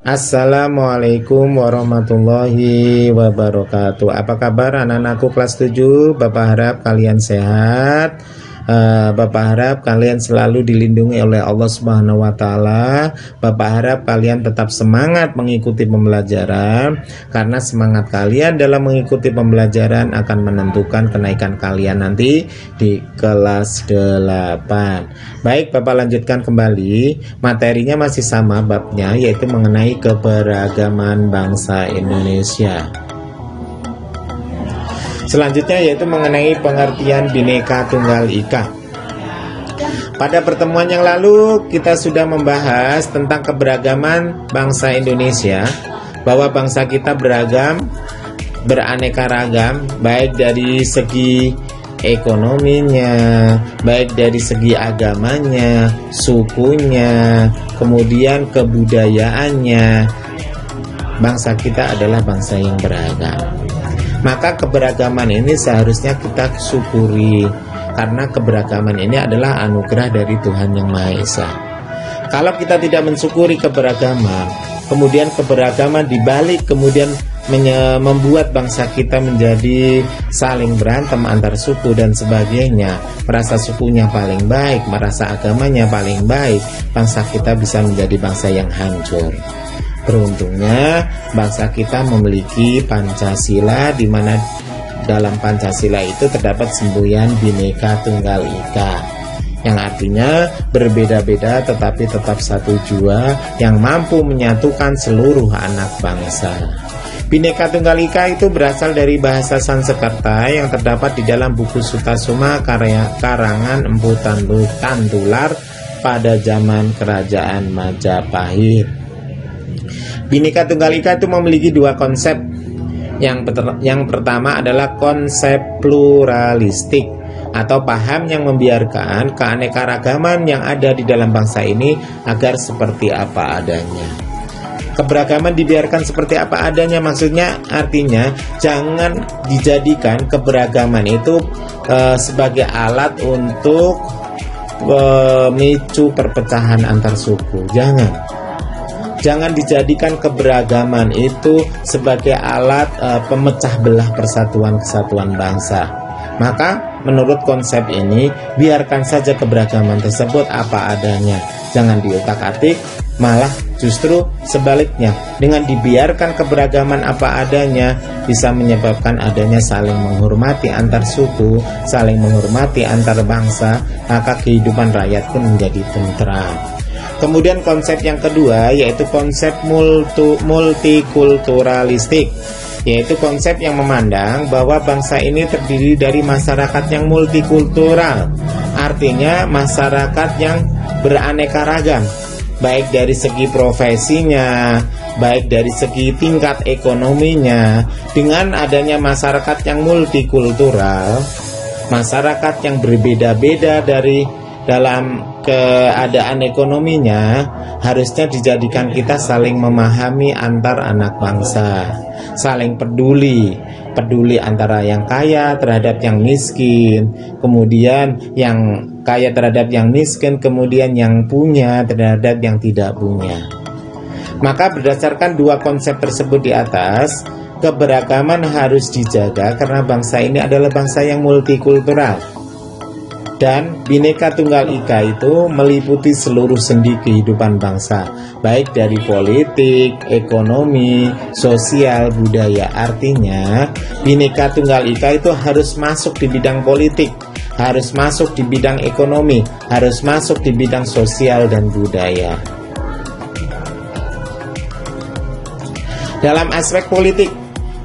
Assalamualaikum warahmatullahi wabarakatuh. Apa kabar anak-anakku kelas 7? Bapak harap kalian sehat. Bapak harap kalian selalu dilindungi oleh Allah Subhanahu wa taala. Bapak harap kalian tetap semangat mengikuti pembelajaran, karena semangat kalian dalam mengikuti pembelajaran akan menentukan kenaikan kalian nanti di kelas 8. Baik, Bapak lanjutkan kembali. Materinya masih sama babnya, yaitu mengenai keberagaman bangsa Indonesia. Selanjutnya yaitu mengenai pengertian Bhinneka Tunggal Ika. Pada pertemuan yang lalu kita sudah membahas tentang keberagaman bangsa Indonesia, bahwa bangsa kita beragam, beraneka ragam, baik dari segi ekonominya, baik dari segi agamanya, sukunya, kemudian kebudayaannya. Bangsa kita adalah bangsa yang beragam. Maka keberagaman ini seharusnya kita syukuri, karena keberagaman ini adalah anugerah dari Tuhan Yang Maha Esa. Kalau kita tidak mensyukuri keberagaman, kemudian keberagaman dibalik kemudian membuat bangsa kita menjadi saling berantem antar suku dan sebagainya, merasa sukunya paling baik, merasa agamanya paling baik, bangsa kita bisa menjadi bangsa yang hancur. Beruntungnya bangsa kita memiliki Pancasila, di mana dalam Pancasila itu terdapat semboyan Bhinneka Tunggal Ika, yang artinya berbeda-beda tetapi tetap satu jua yang mampu menyatukan seluruh anak bangsa. Bhinneka Tunggal Ika itu berasal dari bahasa Sanskerta yang terdapat di dalam buku Sutasoma karangan Empu Tantular pada zaman Kerajaan Majapahit. Bhinneka Tunggal Ika itu memiliki dua konsep. Yang pertama adalah konsep pluralistik, atau paham yang membiarkan keanekaragaman yang ada di dalam bangsa ini agar seperti apa adanya. Keberagaman dibiarkan seperti apa adanya, maksudnya artinya jangan dijadikan keberagaman itu sebagai alat untuk memicu perpecahan antar suku. Jangan dijadikan keberagaman itu sebagai alat pemecah belah persatuan kesatuan bangsa. Maka menurut konsep ini, biarkan saja keberagaman tersebut apa adanya. Jangan diutak-atik, malah justru sebaliknya. Dengan dibiarkan keberagaman apa adanya, bisa menyebabkan adanya saling menghormati antar suku, saling menghormati antar bangsa, maka kehidupan rakyat pun menjadi tentram. Kemudian konsep yang kedua yaitu konsep multikulturalistik, yaitu konsep yang memandang bahwa bangsa ini terdiri dari masyarakat yang multikultural, artinya masyarakat yang beraneka ragam, baik dari segi profesinya, baik dari segi tingkat ekonominya. Dengan adanya masyarakat yang multikultural, masyarakat yang berbeda-beda dari dalam keadaan ekonominya, harusnya dijadikan kita saling memahami antar anak bangsa, saling peduli antara yang kaya terhadap yang miskin, kemudian yang kaya terhadap yang miskin, kemudian yang punya terhadap yang tidak punya. Maka berdasarkan dua konsep tersebut di atas, keberagaman harus dijaga karena bangsa ini adalah bangsa yang multikultural. Dan Bhinneka Tunggal Ika itu meliputi seluruh sendi kehidupan bangsa, baik dari politik, ekonomi, sosial, budaya. Artinya Bhinneka Tunggal Ika itu harus masuk di bidang politik, harus masuk di bidang ekonomi, harus masuk di bidang sosial dan budaya. Dalam aspek politik,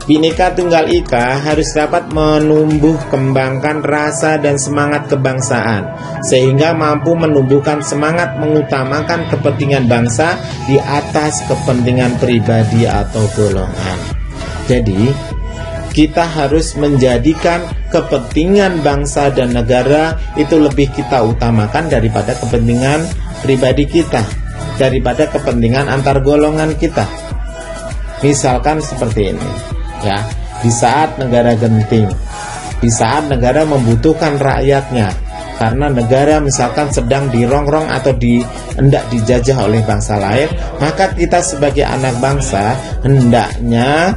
Bhinneka Tunggal Ika harus dapat menumbuh kembangkan rasa dan semangat kebangsaan, sehingga mampu menumbuhkan semangat mengutamakan kepentingan bangsa di atas kepentingan pribadi atau golongan. Jadi, kita harus menjadikan kepentingan bangsa dan negara itu lebih kita utamakan daripada kepentingan pribadi kita, daripada kepentingan antar golongan kita. Misalkan seperti ini. Ya, di saat negara genting, di saat negara membutuhkan rakyatnya, karena negara misalkan sedang dirongrong atau hendak dijajah oleh bangsa lain, maka kita sebagai anak bangsa hendaknya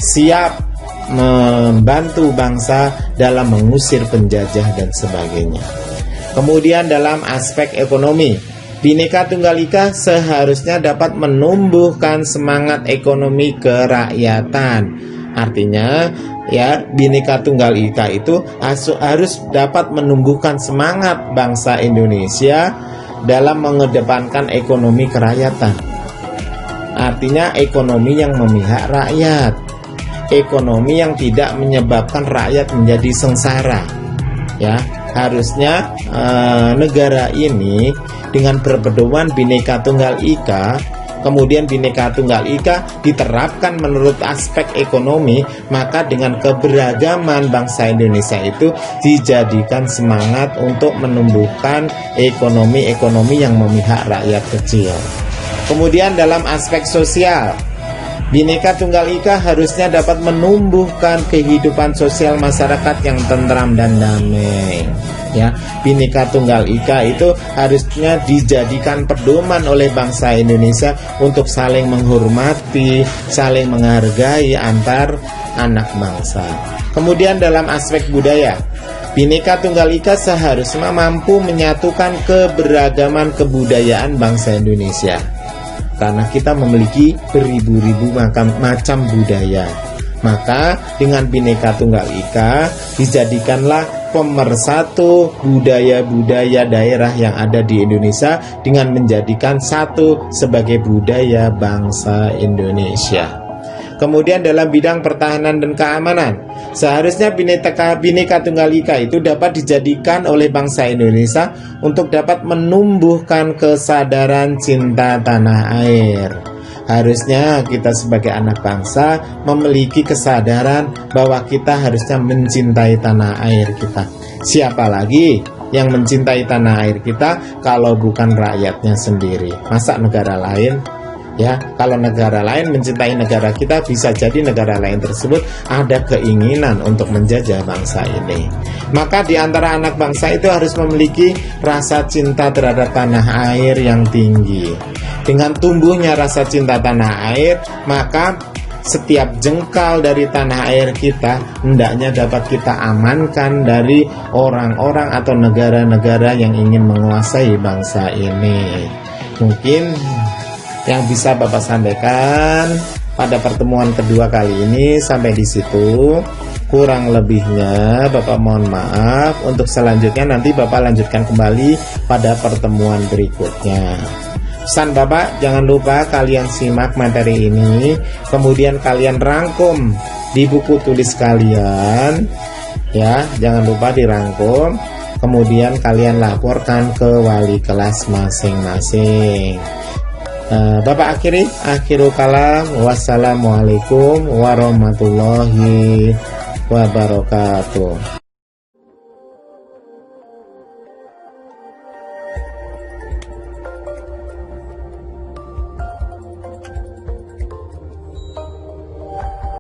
siap membantu bangsa dalam mengusir penjajah dan sebagainya. Kemudian dalam aspek ekonomi, Bhinneka Tunggal Ika seharusnya dapat menumbuhkan semangat ekonomi kerakyatan. Artinya ya, Bhinneka Tunggal Ika itu harus dapat menumbuhkan semangat bangsa Indonesia dalam mengedepankan ekonomi kerakyatan. Artinya ekonomi yang memihak rakyat, ekonomi yang tidak menyebabkan rakyat menjadi sengsara. Ya, harusnya negara ini dengan berpedoman Bhinneka Tunggal Ika, kemudian Bhinneka Tunggal Ika diterapkan menurut aspek ekonomi, maka dengan keberagaman bangsa Indonesia itu dijadikan semangat untuk menumbuhkan ekonomi yang memihak rakyat kecil. Kemudian dalam aspek sosial, Bhinneka Tunggal Ika harusnya dapat menumbuhkan kehidupan sosial masyarakat yang tentram dan damai. Ya, Bhinneka Tunggal Ika itu harusnya dijadikan pedoman oleh bangsa Indonesia untuk saling menghormati, saling menghargai antar anak bangsa. Kemudian dalam aspek budaya, Bhinneka Tunggal Ika seharusnya mampu menyatukan keberagaman kebudayaan bangsa Indonesia. Karena kita memiliki beribu-ribu macam budaya, maka dengan Bhinneka Tunggal Ika dijadikanlah pemersatu budaya-budaya daerah yang ada di Indonesia dengan menjadikan satu sebagai budaya bangsa Indonesia. Kemudian dalam bidang pertahanan dan keamanan, seharusnya Bhinneka Tunggal Ika itu dapat dijadikan oleh bangsa Indonesia untuk dapat menumbuhkan kesadaran cinta tanah air. Harusnya kita sebagai anak bangsa memiliki kesadaran bahwa kita harusnya mencintai tanah air kita. Siapa lagi yang mencintai tanah air kita kalau bukan rakyatnya sendiri? Masa negara lain? Ya, kalau negara lain mencintai negara kita, bisa jadi negara lain tersebut ada keinginan untuk menjajah bangsa ini. Maka di antara anak bangsa itu harus memiliki rasa cinta terhadap tanah air yang tinggi. Dengan tumbuhnya rasa cinta tanah air, maka setiap jengkal dari tanah air kita hendaknya dapat kita amankan dari orang-orang atau negara-negara yang ingin menguasai bangsa ini. Mungkin yang bisa Bapak sampaikan pada pertemuan kedua kali ini sampai di situ. Kurang lebihnya Bapak mohon maaf. Untuk selanjutnya nanti Bapak lanjutkan kembali pada pertemuan berikutnya. Pesan Bapak, jangan lupa kalian simak materi ini, kemudian kalian rangkum di buku tulis kalian. Ya, jangan lupa dirangkum, kemudian kalian laporkan ke wali kelas masing-masing. Bapak akhiru kalam. Wassalamualaikum warahmatullahi wabarakatuh.